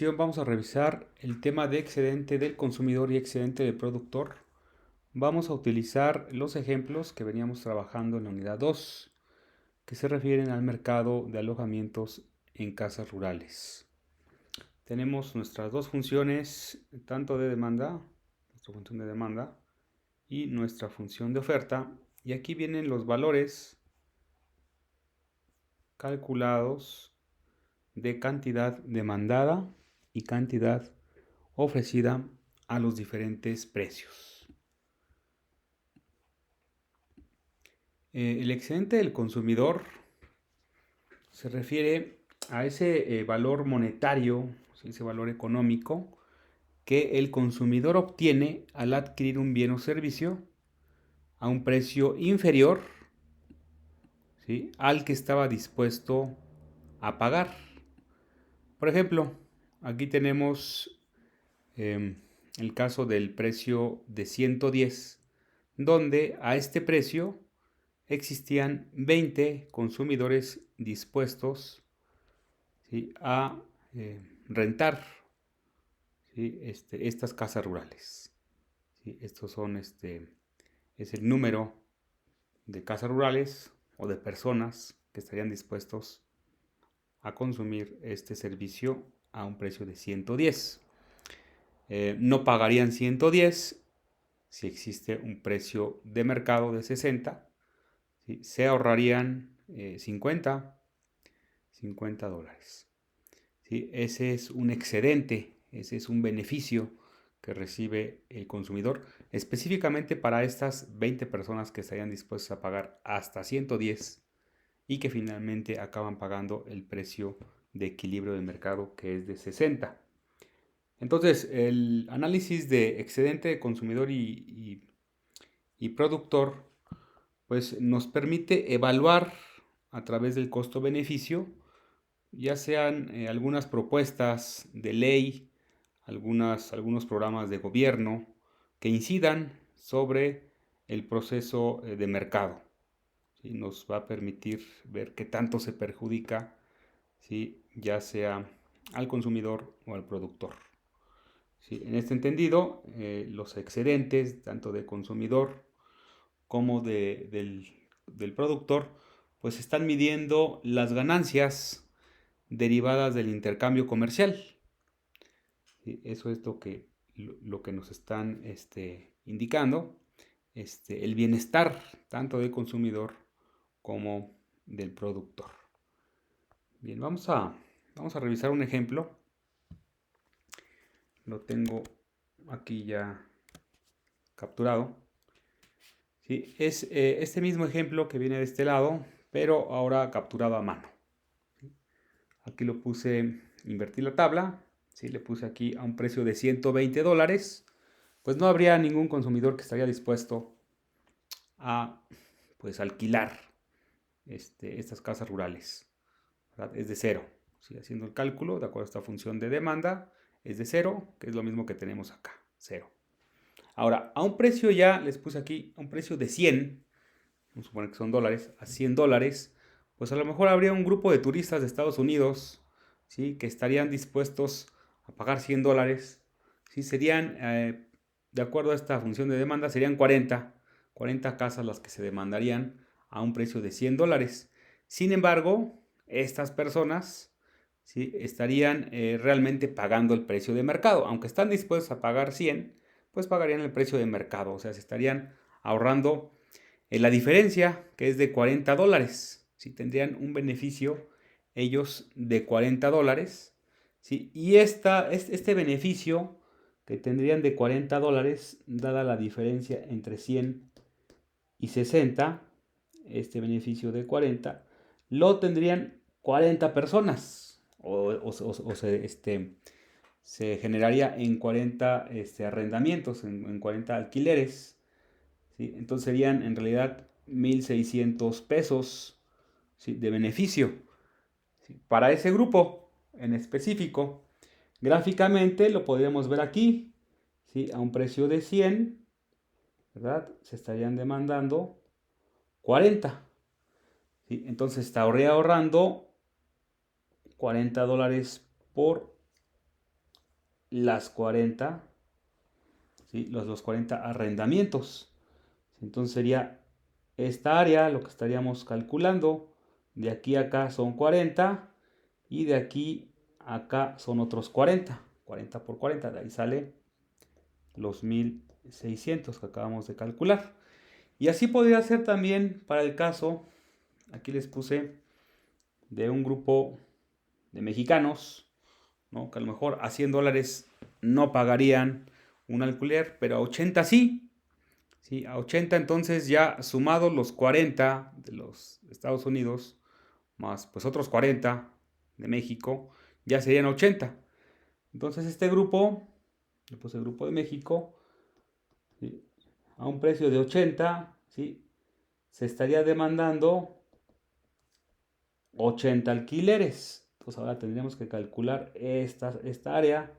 Vamos a revisar el tema de excedente del consumidor y excedente del productor. Vamos a utilizar los ejemplos que veníamos trabajando en la unidad 2, que se refieren al mercado de alojamientos en casas rurales. Tenemos nuestras dos funciones, tanto de demanda, nuestra función de demanda y nuestra función de oferta. Y aquí vienen los valores calculados de cantidad demandada y cantidad ofrecida a los diferentes precios. El excedente del consumidor se refiere a ese valor monetario, ese valor económico que el consumidor obtiene al adquirir un bien o servicio a un precio inferior, ¿sí?, al que estaba dispuesto a pagar. Por ejemplo, aquí tenemos el caso del precio de 110, donde a este precio existían 20 consumidores dispuestos, ¿sí?, a rentar, ¿sí?, estas casas rurales. ¿Sí? Estos son, es el número de casas rurales o de personas que estarían dispuestos a consumir este servicio a un precio de 110. No pagarían 110 si existe un precio de mercado de 60. ¿Sí? Se ahorrarían 50 dólares. ¿Sí? Ese es un excedente, ese es un beneficio que recibe el consumidor, específicamente para estas 20 personas que estarían dispuestas a pagar hasta 110 y que finalmente acaban pagando el precio de equilibrio del mercado, que es de 60. Entonces, el análisis de excedente de consumidor y productor pues nos permite evaluar a través del costo-beneficio, ya sean algunas propuestas de ley, algunos programas de gobierno que incidan sobre el proceso de mercado. ¿Sí? Nos va a permitir ver qué tanto se perjudica, ¿sí?, ya sea al consumidor o al productor. ¿Sí? En este entendido, los excedentes, tanto de consumidor como del productor, pues están midiendo las ganancias derivadas del intercambio comercial. ¿Sí? Eso es lo que nos están indicando, el bienestar tanto del consumidor como del productor. Bien, vamos a revisar un ejemplo. Lo tengo aquí ya capturado. ¿Sí? Es este mismo ejemplo que viene de este lado, pero ahora capturado a mano. ¿Sí? Aquí lo puse, invertí la tabla, ¿sí?, le puse aquí a un precio de 120 dólares. Pues no habría ningún consumidor que estaría dispuesto a, pues, alquilar estas casas rurales, ¿verdad? Es de cero. ¿Sí? Haciendo el cálculo de acuerdo a esta función de demanda, es de cero, que es lo mismo que tenemos acá, cero. Ahora, a un precio ya, les puse aquí, a un precio de 100, vamos a suponer que son dólares, a 100 dólares, pues a lo mejor habría un grupo de turistas de Estados Unidos, ¿sí?, que estarían dispuestos a pagar 100 dólares. ¿Sí? Serían, de acuerdo a esta función de demanda, serían 40 casas las que se demandarían a un precio de 100 dólares. Sin embargo, estas personas, ¿sí?, estarían realmente pagando el precio de mercado. Aunque están dispuestos a pagar 100, pues pagarían el precio de mercado. O sea, se estarían ahorrando la diferencia, que es de 40 dólares. ¿Sí? Tendrían un beneficio ellos de 40 dólares. ¿Sí? Y este beneficio que tendrían de 40 dólares, dada la diferencia entre 100 y 60, este beneficio de 40, lo tendrían 40 personas. Se generaría en 40 arrendamientos, en 40 alquileres. ¿Sí? Entonces serían en realidad 1,600 pesos, ¿sí?, de beneficio, ¿sí?, para ese grupo en específico. Gráficamente lo podríamos ver aquí, ¿sí?, a un precio de 100, ¿verdad? Se estarían demandando 40. ¿Sí? Entonces estaría ahorrando 40 dólares por las 40, ¿sí? los 40 arrendamientos. Entonces sería esta área lo que estaríamos calculando. De aquí a acá son 40 y de aquí a acá son otros 40. 40 por 40, de ahí sale los 1600 que acabamos de calcular. Y así podría ser también para el caso, aquí les puse, de un grupo de mexicanos, ¿no? Que a lo mejor a $100 no pagarían un alquiler, pero a 80 sí. ¿Sí? A 80 entonces ya sumados los 40 de los Estados Unidos, más pues otros 40 de México, ya serían 80. Entonces este grupo, pues el grupo de México, ¿sí? A un precio de 80, ¿sí? Se estaría demandando 80 alquileres. Entonces ahora tendríamos que calcular esta área,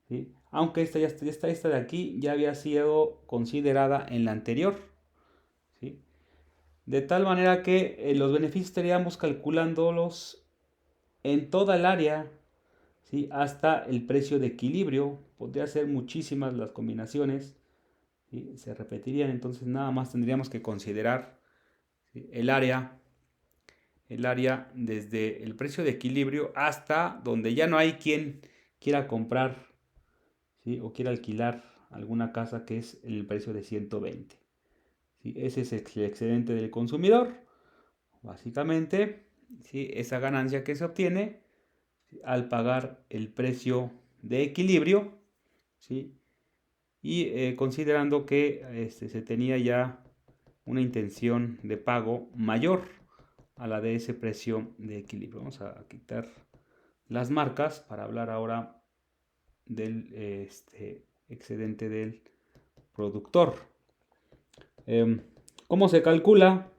¿sí? Aunque esta de aquí ya había sido considerada en la anterior, ¿sí? De tal manera que los beneficios estaríamos calculándolos en toda el área, ¿sí? Hasta el precio de equilibrio. Podría ser muchísimas las combinaciones, ¿sí? Se repetirían, entonces nada más tendríamos que considerar, ¿sí? El área desde el precio de equilibrio hasta donde ya no hay quien quiera comprar, ¿sí? O quiera alquilar alguna casa, que es el precio de 120. ¿Sí? Ese es el excedente del consumidor, básicamente, ¿sí? Esa ganancia que se obtiene, ¿sí? Al pagar el precio de equilibrio, ¿sí? Y considerando que se tenía ya una intención de pago mayor a la de ese precio de equilibrio. Vamos a quitar las marcas para hablar ahora del excedente del productor. ¿Cómo se calcula?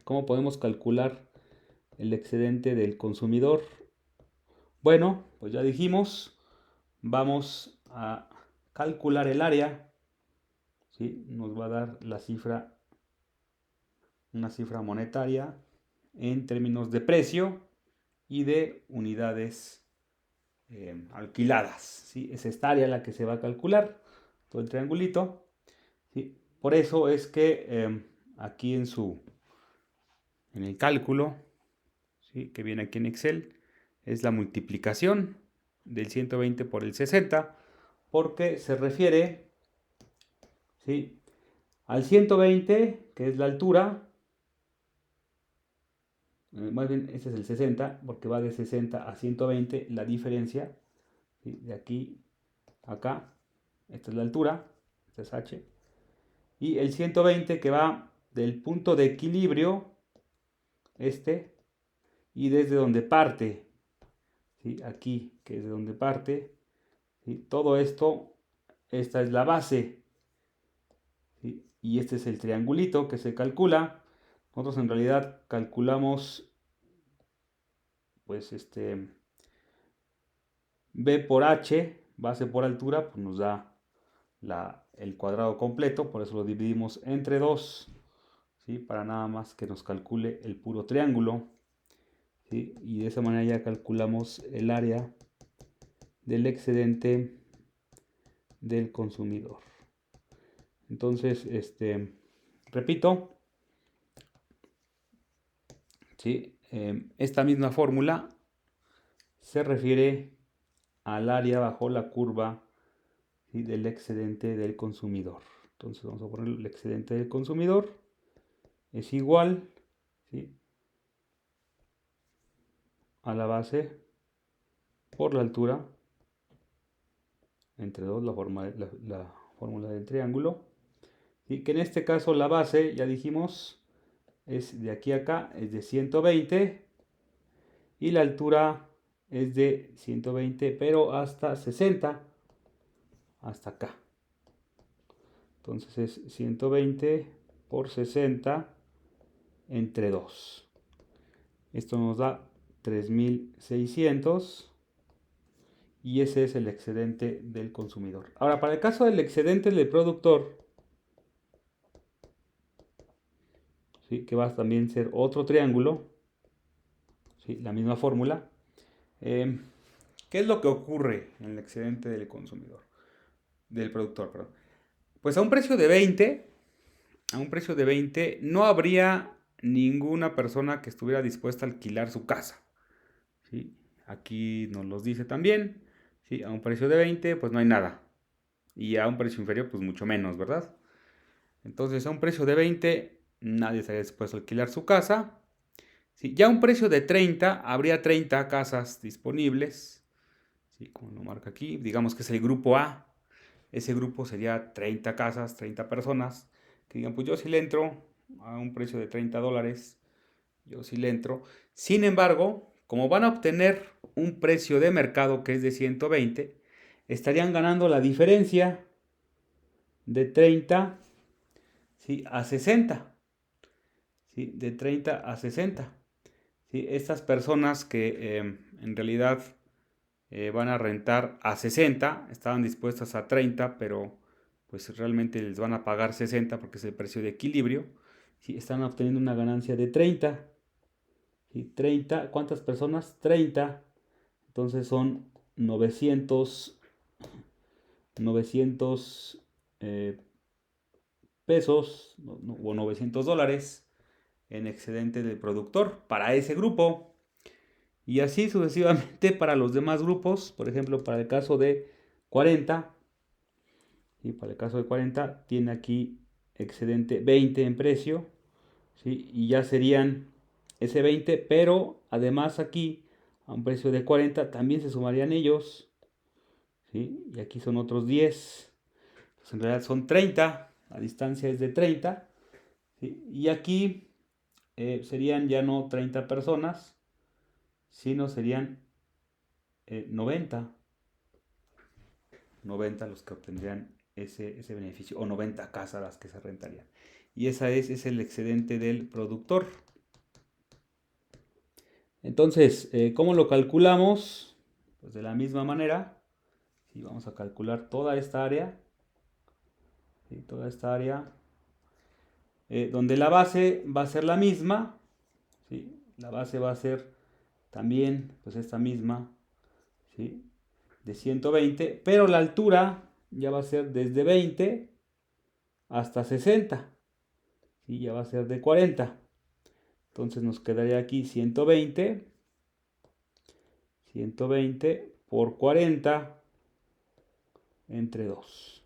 ¿Cómo podemos calcular el excedente del consumidor? Bueno, pues ya dijimos, vamos a calcular el área, ¿sí? Nos va a dar la cifra, una cifra monetaria en términos de precio y de unidades alquiladas, ¿sí? Es esta área la que se va a calcular, todo el triangulito, ¿sí? Por eso es que aquí en el cálculo, ¿sí? Que viene aquí en Excel, es la multiplicación del 120 por el 60, porque se refiere, ¿sí? Al 120, que es la altura, más bien este es el 60, porque va de 60 a 120 la diferencia, ¿sí? De aquí a acá, esta es la altura, esta es h, y el 120 que va del punto de equilibrio, y desde donde parte, ¿sí? Aquí, que es de donde parte, ¿sí? Todo esto, esta es la base, ¿sí? Y este es el triangulito que se calcula. Nosotros en realidad calculamos, pues B por H, base por altura, pues nos da el cuadrado completo, por eso lo dividimos entre 2, ¿sí? Para nada más que nos calcule el puro triángulo, ¿sí? Y de esa manera ya calculamos el área del excedente del consumidor. Entonces, repito, ¿sí? Esta misma fórmula se refiere al área bajo la curva, ¿sí? Del excedente del consumidor. Entonces vamos a poner el excedente del consumidor es igual, ¿sí? A la base por la altura entre 2, la fórmula del triángulo, y que en este caso la base, ya dijimos, es de aquí a acá, es de 120, y la altura es de 120, pero hasta 60, hasta acá. Entonces es 120 por 60 entre 2. Esto nos da 3600. Y ese es el excedente del consumidor. Ahora, para el caso del excedente del productor, ¿sí? Que va a también ser otro triángulo, ¿sí? La misma fórmula. ¿Qué es lo que ocurre en el excedente del consumidor? Del productor, perdón. Pues a un precio de 20 no habría ninguna persona que estuviera dispuesta a alquilar su casa. ¿Sí? Aquí nos los dice también. ¿Sí? A un precio de 20 pues no hay nada. Y a un precio inferior pues mucho menos, ¿verdad? Entonces a un precio de 20 nadie estaría dispuesto a alquilar su casa. ¿Sí? Ya a un precio de 30 habría 30 casas disponibles. ¿Sí? Como lo marca aquí, digamos que es el grupo A. Ese grupo sería 30 casas, 30 personas, que digan, pues yo sí le entro a un precio de $30, yo sí le entro. Sin embargo, como van a obtener un precio de mercado que es de 120, estarían ganando la diferencia de 30, ¿sí?, a 60. ¿Sí? De 30 a 60. ¿Sí? Estas personas que en realidad van a rentar a 60, estaban dispuestas a 30, pero pues realmente les van a pagar 60 porque es el precio de equilibrio. ¿Sí? Están obteniendo una ganancia de 30. ¿Sí? 30, ¿cuántas personas? 30. Entonces son 900 eh, pesos o $900 en excedente del productor para ese grupo. Y así sucesivamente para los demás grupos. Por ejemplo, para el caso de 40, y para el caso de 40 tiene aquí excedente 20 en precio, ¿sí? Y ya serían ese 20, pero además aquí a un precio de 40 también se sumarían ellos, ¿sí? Y aquí son otros 10. Entonces en realidad son 30, la distancia es de 30, ¿sí? Y aquí serían ya no 30 personas, sino serían 90 los que obtendrían ese beneficio, o 90 casas las que se rentarían. Y ese es el excedente del productor. Entonces, ¿cómo lo calculamos? Pues de la misma manera, ¿sí? Vamos a calcular toda esta área, ¿sí? Toda esta área, donde la base va a ser la misma, ¿sí? La base va a ser también, pues esta misma, ¿sí?, de 120, pero la altura ya va a ser desde 20 hasta 60, ¿sí? Ya va a ser de 40. Entonces nos quedaría aquí 120 por 40 entre 2.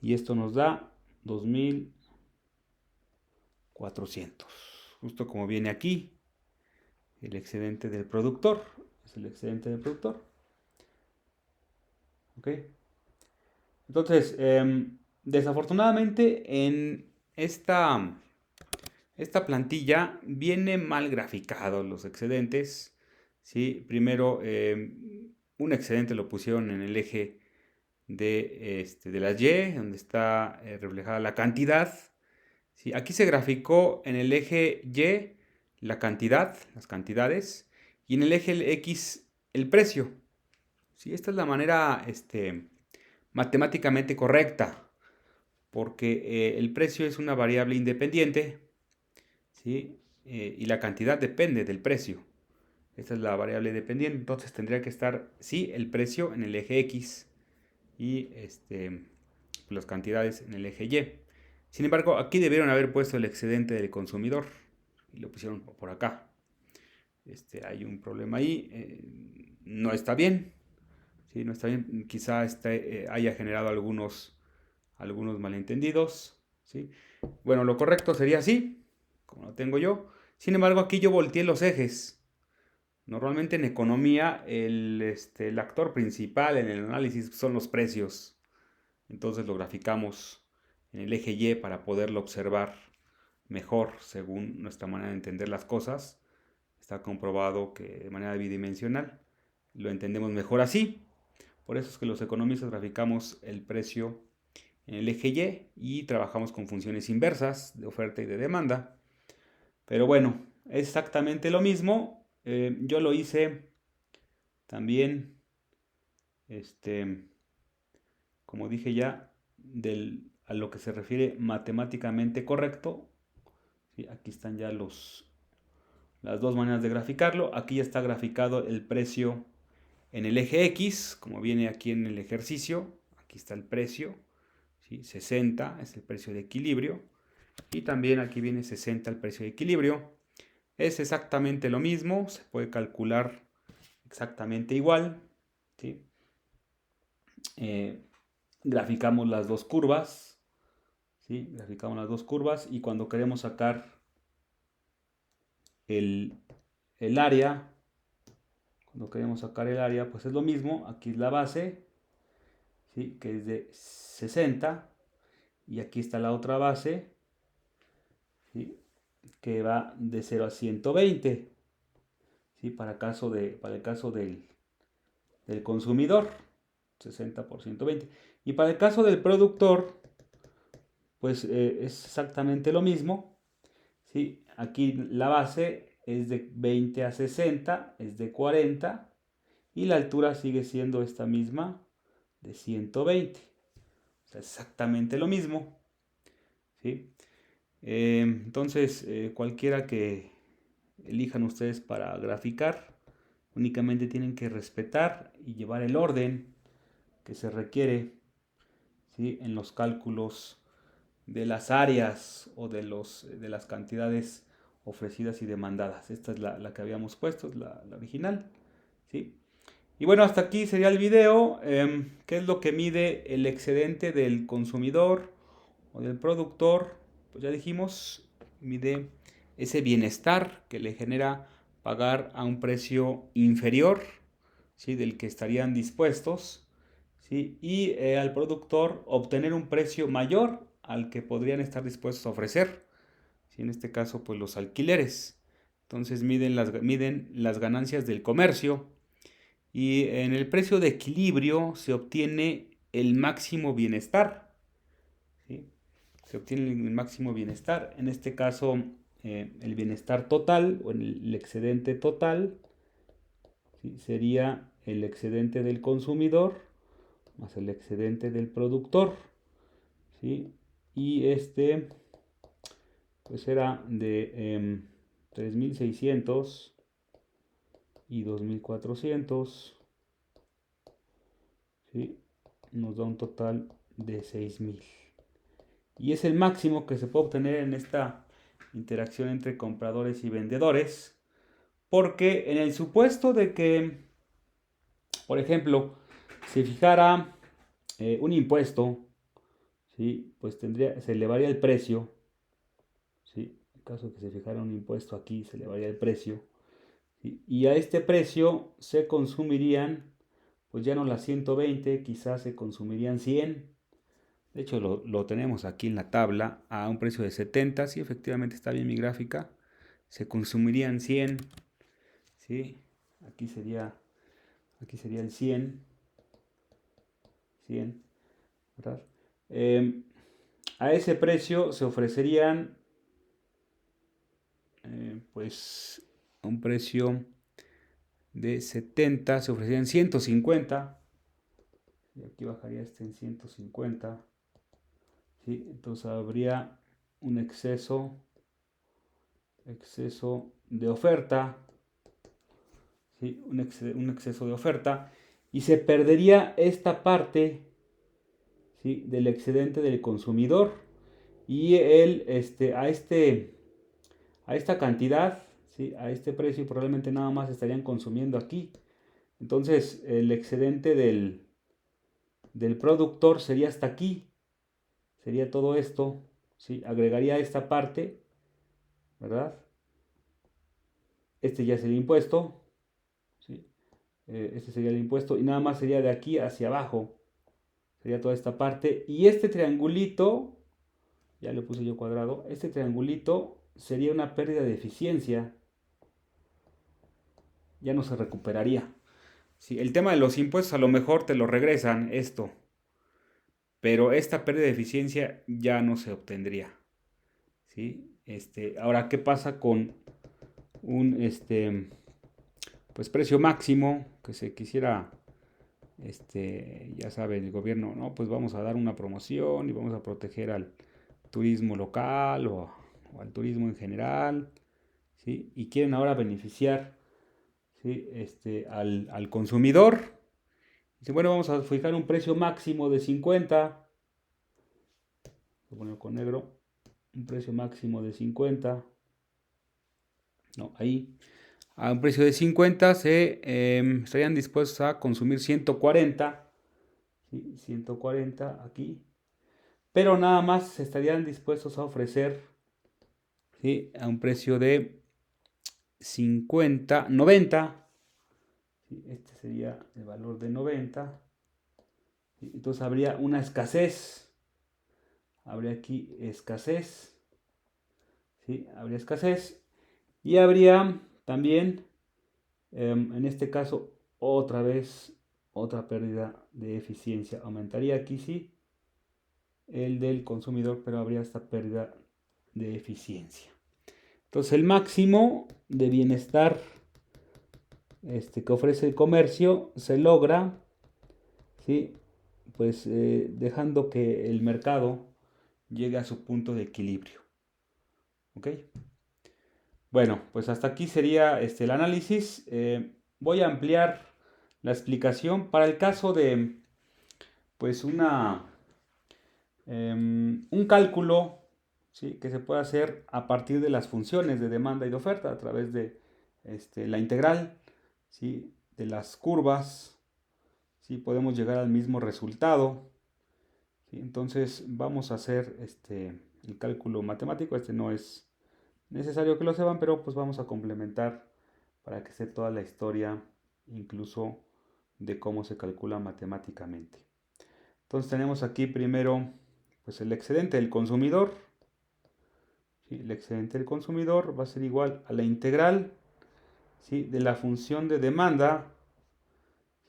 Y esto nos da 2400. Justo como viene aquí, el excedente del productor. Es el excedente del productor. ¿Ok? Entonces, desafortunadamente en esta plantilla viene mal graficado los excedentes. ¿Sí? Primero, un excedente lo pusieron en el eje de las Y, donde está reflejada la cantidad. ¿Sí? Aquí se graficó en el eje Y la cantidad, las cantidades, y en el eje X el precio. ¿Sí? Esta es la manera matemáticamente correcta, porque el precio es una variable independiente, ¿sí? Y la cantidad depende del precio. Esta es la variable dependiente, entonces tendría que estar, sí, el precio en el eje X y las cantidades en el eje Y. Sin embargo, aquí debieron haber puesto el excedente del consumidor y lo pusieron por acá. Hay un problema ahí, no está bien, ¿sí? No está bien, quizá haya generado algunos malentendidos, ¿sí? Bueno, lo correcto sería así, como lo tengo yo. Sin embargo, aquí yo volteé los ejes. Normalmente en economía el actor principal en el análisis son los precios. Entonces lo graficamos en el eje Y para poderlo observar mejor según nuestra manera de entender las cosas. Está comprobado que de manera bidimensional lo entendemos mejor así. Por eso es que los economistas graficamos el precio en el eje Y trabajamos con funciones inversas de oferta y de demanda. Pero bueno, es exactamente lo mismo. Yo lo hice también, como dije ya, a lo que se refiere matemáticamente correcto. ¿Sí? Aquí están ya las dos maneras de graficarlo. Aquí ya está graficado el precio en el eje X, como viene aquí en el ejercicio. Aquí está el precio, ¿sí? 60 es el precio de equilibrio. Y también aquí viene 60 el precio de equilibrio. Es exactamente lo mismo, se puede calcular exactamente igual, ¿sí? Graficamos las dos curvas, ¿sí? Graficamos las dos curvas y cuando queremos sacar el área, pues es lo mismo. Aquí es la base, ¿sí? Que es de 60 y aquí está la otra base, ¿sí? Que va de 0 a 120, ¿sí? Para el caso del consumidor, 60 por 120. Y para el caso del productor, pues es exactamente lo mismo, ¿sí? Aquí la base es de 20 a 60, es de 40, y la altura sigue siendo esta misma, de 120. O sea, exactamente lo mismo, ¿sí? Entonces, cualquiera que elijan ustedes para graficar, únicamente tienen que respetar y llevar el orden que se requiere, ¿sí? En los cálculos de las áreas o de las cantidades ofrecidas y demandadas. Esta es la que habíamos puesto, es la original, ¿sí? Y bueno, hasta aquí sería el video. ¿Qué es lo que mide el excedente del consumidor o del productor? Pues ya dijimos, mide ese bienestar que le genera pagar a un precio inferior, ¿sí? Del que estarían dispuestos, ¿sí? Y al productor obtener un precio mayor al que podrían estar dispuestos a ofrecer, ¿sí? En este caso, pues los alquileres. Entonces miden las ganancias del comercio y en el precio de equilibrio se obtiene el máximo bienestar, ¿sí? Se obtiene el máximo bienestar. En este caso, el bienestar total o el excedente total, ¿sí? Sería el excedente del consumidor más el excedente del productor, ¿sí? Y este pues era de 3.600 y 2.400, ¿sí? Nos da un total de 6.000. Y es el máximo que se puede obtener en esta interacción entre compradores y vendedores, porque en el supuesto de que, por ejemplo, se fijara un impuesto, ¿sí? Pues se elevaría el precio, ¿sí? En caso de que se fijara un impuesto aquí, se elevaría el precio, ¿sí? Y a este precio se consumirían, pues ya no las 120, quizás se consumirían 100. De hecho, lo tenemos aquí en la tabla a un precio de 70. Sí, efectivamente está bien mi gráfica. Se consumirían 100. ¿Sí? Aquí sería el 100. 100, ¿verdad? A ese precio se ofrecerían, pues, a un precio de 70. Se ofrecerían 150. Y aquí bajaría en 150. ¿Sí? Entonces habría un exceso de oferta, ¿sí? Un exceso de oferta y se perdería esta parte, ¿sí? Del excedente del consumidor y a esta cantidad, ¿sí? A este precio probablemente nada más estarían consumiendo aquí. Entonces el excedente del productor sería hasta aquí, sería todo esto, ¿sí? Agregaría esta parte, ¿verdad? Este ya es el impuesto, ¿sí? Este sería el impuesto y nada más sería de aquí hacia abajo, sería toda esta parte. Y este triangulito, ya le puse yo cuadrado, este triangulito sería una pérdida de eficiencia, ya no se recuperaría. Sí, el tema de los impuestos a lo mejor te lo regresan esto, pero esta pérdida de eficiencia ya no se obtendría, ¿sí? Ahora, ¿qué pasa con un pues precio máximo que se quisiera, ya sabe el gobierno, no, pues vamos a dar una promoción y vamos a proteger al turismo local o al turismo en general, ¿sí? Y quieren ahora beneficiar, ¿sí? Al consumidor. Dice, bueno, vamos a fijar un precio máximo de 50. Voy a poner con negro. Un precio máximo de 50. No, ahí. A un precio de 50 estarían dispuestos a consumir 140. ¿Sí? 140 aquí. Pero nada más estarían dispuestos a ofrecer, ¿sí? A un precio de 90. ¿Sí? Este sería el valor de 90. ¿Sí? Entonces habría una escasez. Habría aquí escasez. ¿Sí? Habría escasez. Y habría también, en este caso, otra vez, otra pérdida de eficiencia. Aumentaría aquí sí el del consumidor, pero habría esta pérdida de eficiencia. Entonces el máximo de bienestar que ofrece el comercio se logra, ¿sí? Pues dejando que el mercado llegue a su punto de equilibrio. ¿Ok? Bueno, pues hasta aquí sería el análisis. Voy a ampliar la explicación para el caso de pues un cálculo, ¿sí? Que se puede hacer a partir de las funciones de demanda y de oferta a través de la integral, ¿sí? De las curvas, ¿sí? Podemos llegar al mismo resultado, ¿sí? Entonces vamos a hacer el cálculo matemático. No es necesario que lo sepan, pero pues vamos a complementar para que esté toda la historia, incluso de cómo se calcula matemáticamente. Entonces tenemos aquí primero pues el excedente del consumidor. ¿Sí? El excedente del consumidor va a ser igual a la integral, ¿sí? De la función de demanda.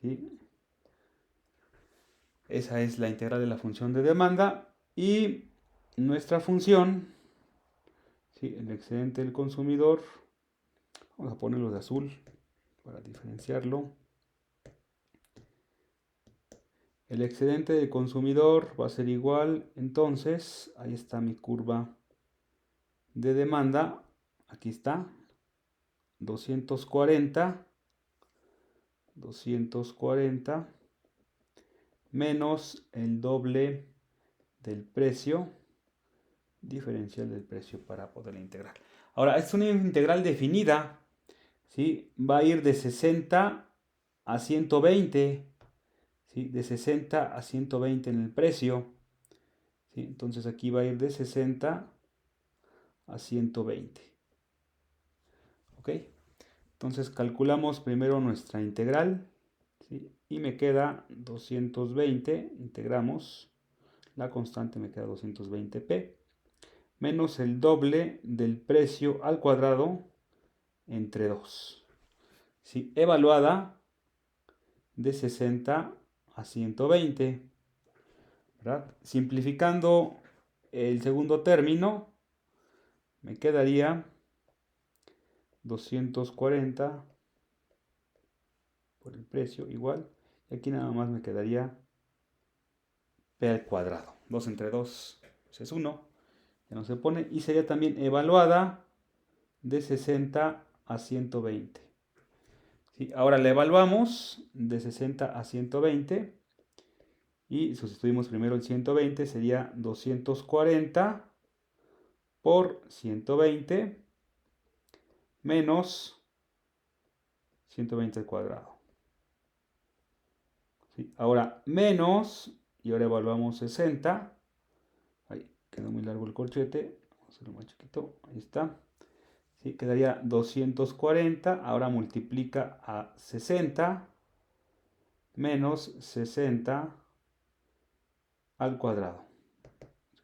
¿Sí? Esa es la integral de la función de demanda. Y nuestra función, ¿sí? El excedente del consumidor, vamos a ponerlo de azul para diferenciarlo. El excedente del consumidor va a ser igual, entonces, ahí está mi curva de demanda, aquí está, 240 menos el doble del precio, diferencial del precio para poder integrar. Ahora, es una integral definida, ¿sí? Va a ir de 60 a 120, ¿sí? De 60 a 120 en el precio, ¿sí? Entonces aquí va a ir de 60 a 120. ¿Ok? Entonces calculamos primero nuestra integral, ¿sí? Y me queda 220, integramos, la constante me queda 220p, menos el doble del precio al cuadrado entre 2. ¿Sí? Evaluada de 60 a 120. ¿Verdad? Simplificando el segundo término, me quedaría 240 por el precio igual. Y aquí nada más me quedaría p al cuadrado. 2 entre 2 pues es 1. Ya no se pone. Y sería también evaluada de 60 a 120. ¿Sí? Ahora la evaluamos de 60 a 120. Y sustituimos primero el 120. Sería 240 por 120 menos 120 al cuadrado. ¿Sí? Ahora menos, y ahora evaluamos 60. Ahí quedó muy largo el corchete. Vamos a hacerlo más chiquito. Ahí está. ¿Sí? Quedaría 240. Ahora multiplica a 60 menos 60 al cuadrado.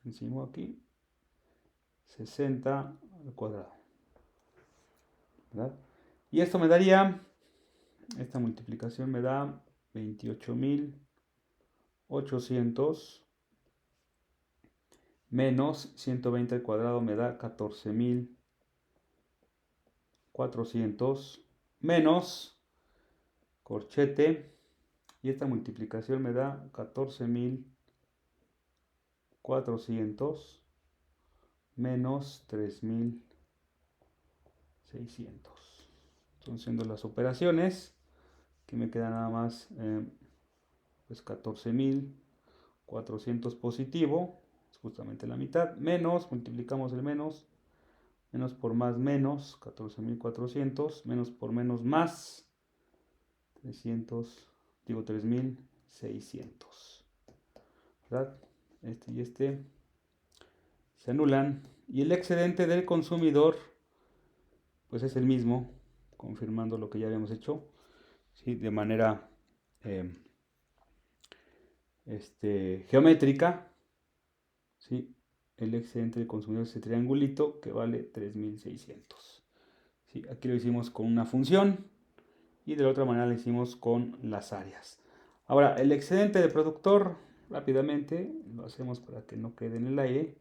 Hicimos aquí 60 al cuadrado. ¿Verdad? Y esto me daría, esta multiplicación me da 28.800 menos 120 al cuadrado me da 14.400 menos corchete, y esta multiplicación me da 14.400 menos 3.600. Están siendo las operaciones. Aquí me queda nada más pues 14.400 positivo, es justamente la mitad, menos, multiplicamos el menos por más menos, 14.400, menos por menos más, 3.600, ¿verdad? Este y este se anulan, y el excedente del consumidor pues es el mismo, confirmando lo que ya habíamos hecho, ¿sí? De manera geométrica, ¿sí? El excedente del consumidor es ese triangulito que vale 3.600. ¿Sí? Aquí lo hicimos con una función y de la otra manera lo hicimos con las áreas. Ahora, el excedente del productor, rápidamente lo hacemos para que no quede en el aire.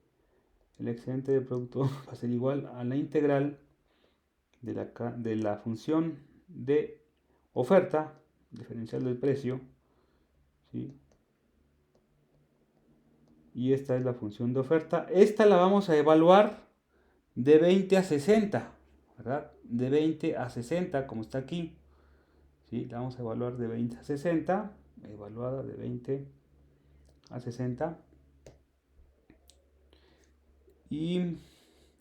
El excedente del productor va a ser igual a la integral de la función de oferta, diferencial del precio, ¿sí? Y esta es la función de oferta. Esta la vamos a evaluar de 20 a 60, ¿verdad? De 20 a 60, como está aquí. ¿Sí? La vamos a evaluar de 20 a 60, evaluada de 20 a 60. Y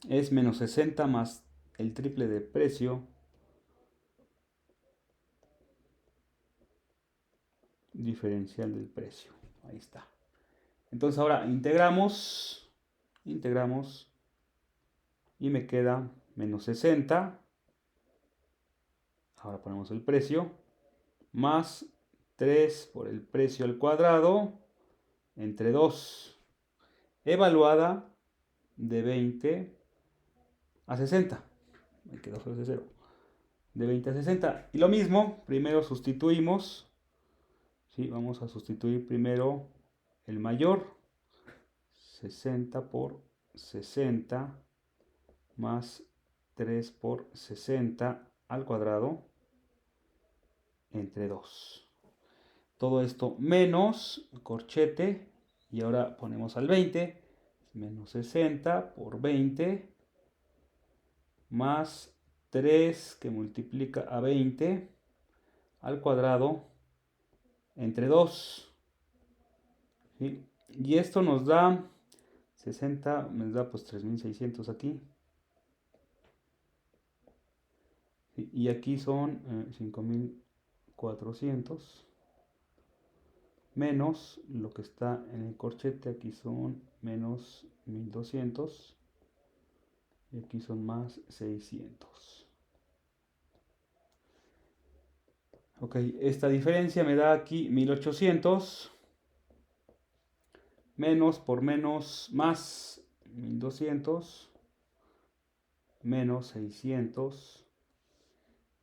es menos 60 más el triple de precio diferencial del precio. Ahí está. Entonces ahora integramos y me queda menos 60. Ahora ponemos el precio más 3 por el precio al cuadrado entre 2, evaluada de 20 a 60. Me quedó solo ese 0. De 20 a 60. Y lo mismo, primero sustituimos. ¿Sí? Vamos a sustituir primero el mayor. 60 por 60 más 3 por 60 al cuadrado entre 2. Todo esto menos corchete, y ahora ponemos al 20, menos 60 por 20 más 3 que multiplica a 20 al cuadrado entre 2. ¿Sí? Y esto nos da 60, nos da pues 3.600 aquí. ¿Sí? Y aquí son 5.400 menos lo que está en el corchete, aquí son menos 1.200 y aquí son más 600. Ok, esta diferencia me da aquí 1.800 menos por menos más 1.200 menos 600,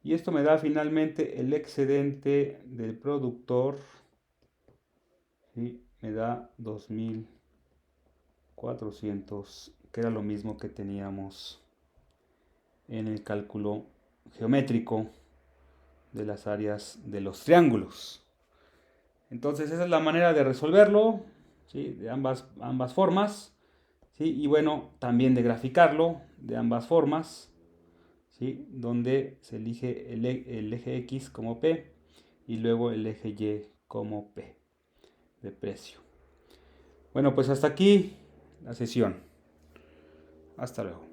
y esto me da finalmente el excedente del productor, ¿sí? Me da 2.400, que era lo mismo que teníamos en el cálculo geométrico de las áreas de los triángulos. Entonces esa es la manera de resolverlo, ¿sí? De ambas formas, ¿sí? Y bueno, también de graficarlo de ambas formas, ¿sí? Donde se elige el eje X como P y luego el eje Y como P de precio. Bueno, pues hasta aquí la sesión. Hasta luego.